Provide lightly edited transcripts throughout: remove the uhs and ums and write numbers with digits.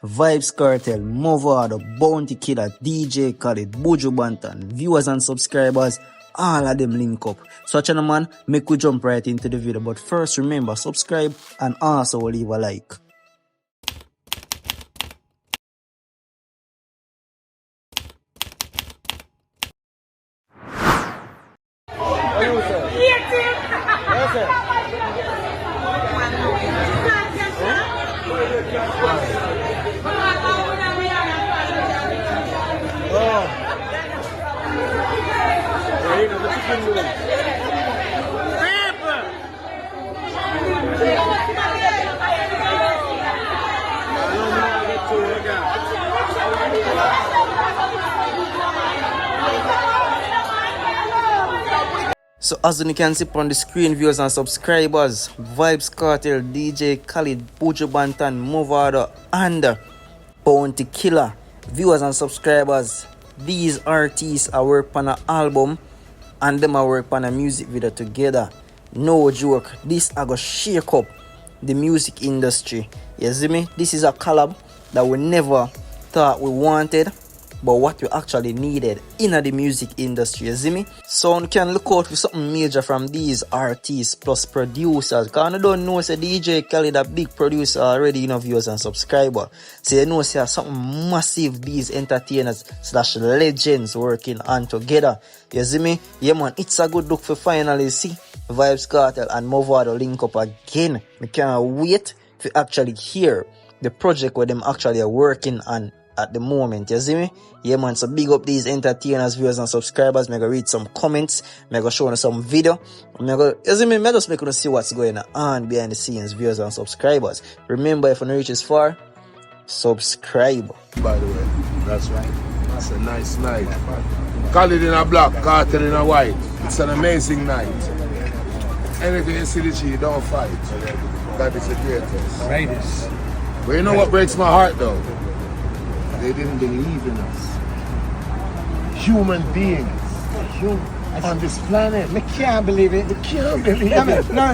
Vybz Kartel, Mavado, Bounty Killer, DJ Khalid, Bujubantan, viewers and subscribers, all of them link up. So channel man, make we jump right into the video. But first remember, subscribe and also leave a like. So as you can see on the screen, viewers and subscribers, Vybz Kartel, DJ Khalid, Bujubantan, Mavado, and Bounty Killer, viewers and subscribers, these artists are working on an album and them are working on a music video together. No joke, this are gonna shake up the music industry. You see me? This is a collab that we never thought we wanted, but what we actually needed in the music industry. You see me? So you can look out for something major from these artists plus producers. Because you don't know, say DJ Khalid a big producer already, you know, viewers and subscribers. So you know, say something massive these entertainers / legends working on together. You see me? Yeah man, it's a good look for finally see Vybz Kartel and Mavado link up again. I can't wait to actually hear the project where them actually are working on at the moment. You see me? Yeah man, so big up these entertainers, viewers and subscribers. I'm gonna read some comments, I'm gonna show you some video. You see me? I'm just making you see what's going on behind the scenes, viewers and subscribers. Remember, if you reach this far, subscribe. By the way, that's right. That's a nice night. Khalid in a black, Kartel in a white. It's an amazing night. Anything you see the G, don't fight. That is the greatest. Greatest. But you know what breaks my heart though? They didn't believe in us. Human beings on this planet. I can't believe it. I can't believe it. No.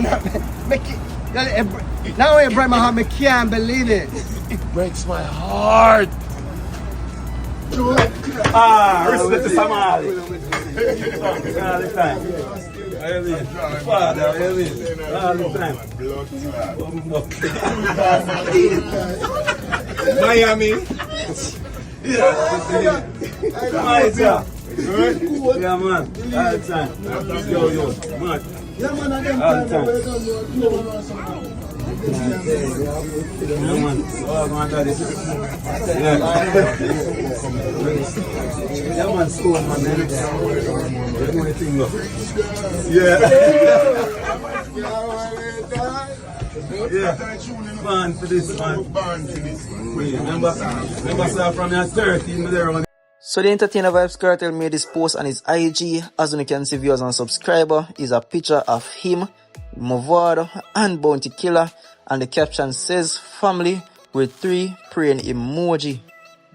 Now it breaks my heart. I can't believe it. It breaks my heart. Respect to Somali. All the time. Father, all the time. Miami. Yeah. Good? Yeah, man. All the time. Yo, man. All the time. Yeah, man. Oh, man, that is. Yeah, man, school, man. Yeah. Yeah. Born for this, man. Remember from your 13, there on. So the entertainer Vybz Kartel made this post on his IG. As you can see, viewers and subscriber, is a picture of him, Mavado, and Bounty Killer, and the caption says family with 3 praying emoji.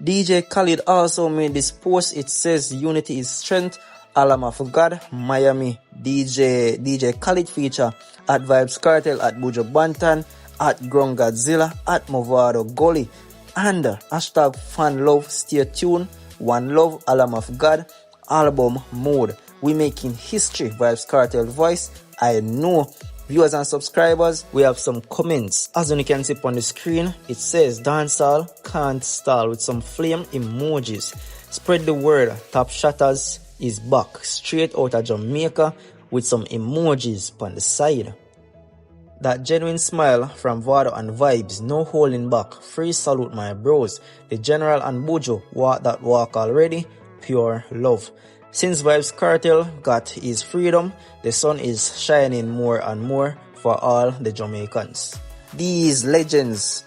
DJ Khalid also made this post. It says unity is strength, Alama for God, Miami. DJ Khalid feature at Vybz Kartel, at Bujubantan, at Godzilla, at Mavado Gully, and hashtag fan love. Stay tuned. One love, Alama of God, album mode. We making history. Vybz Kartel voice. I know. Viewers and subscribers, we have some comments. As you can see on the screen, it says dancehall can't stall with some flame emojis. Spread the word. Top Shatters is back straight out of Jamaica with some emojis on the side. That genuine smile from Vado and Vybz, no holding back. Free salute my bros. The General and Buju walk that walk already. Pure love. Since Vybz Kartel got his freedom, the sun is shining more and more for all the Jamaicans. These legends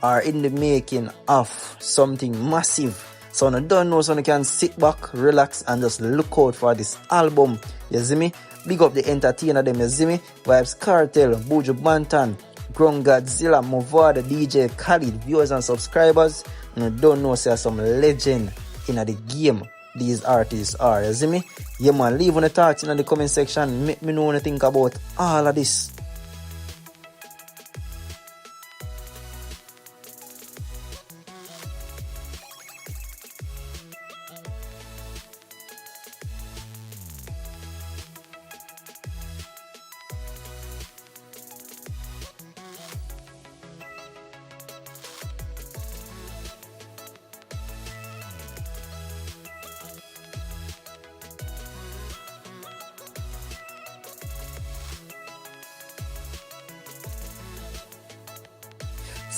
are in the making of something massive. So I don't know, so you can sit back, relax, and just look out for this album. You see me? Big up the entertainer them, you see me? Vybz Kartel, Bujubantan, Godzilla, Mavado, DJ Khalid, viewers and subscribers. You don't know, say some legend in the game these artists are, you see me? Yeah man, leave on the thoughts in the comment section. Make me know what you think about all of this.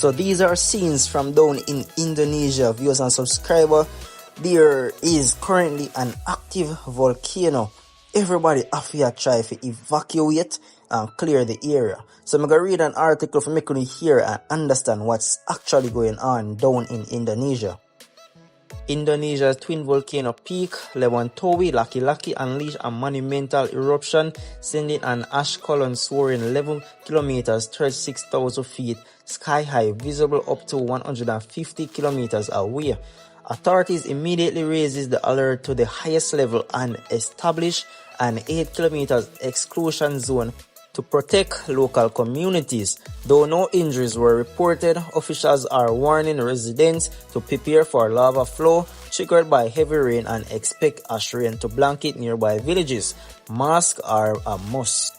So these are scenes from down in Indonesia. Viewers and subscriber, there is currently an active volcano. Everybody have to try to evacuate and clear the area. So I'm going to read an article for making you hear and understand what's actually going on down in Indonesia. Indonesia's twin volcano peak, Lewantowi Laki-Laki, unleashed a monumental eruption, sending an ash column soaring 11 kilometers, 36,000 feet, sky high, visible up to 150 kilometers away. Authorities immediately raises the alert to the highest level and establish an 8 kilometers exclusion zone to protect local communities. Though no injuries were reported, officials are warning residents to prepare for lava flow triggered by heavy rain and expect ash rain to blanket nearby villages. Masks are a must.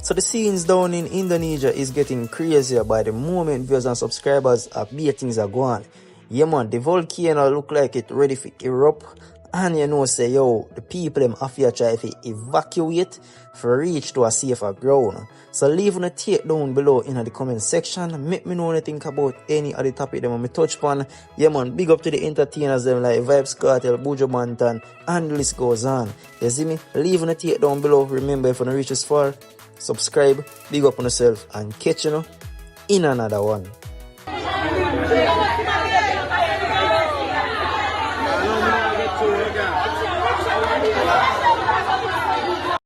So the scenes down in Indonesia is getting crazier by the moment viewers and subscribers update things are going. Yeah man, the volcano look like it ready for erupt. And you know say yo, the people them have to try to evacuate for reach to a safer ground. So leave a take down below in the comment section. Make me know what you think about any of the topic them I touch upon. Yeah man, big up to the entertainers them like Vybz, Kartel, Bujubantan, and the list goes on. You see me? Leave a take down below. Remember if you want to reach this far, subscribe, big up on yourself, and catch you in another one.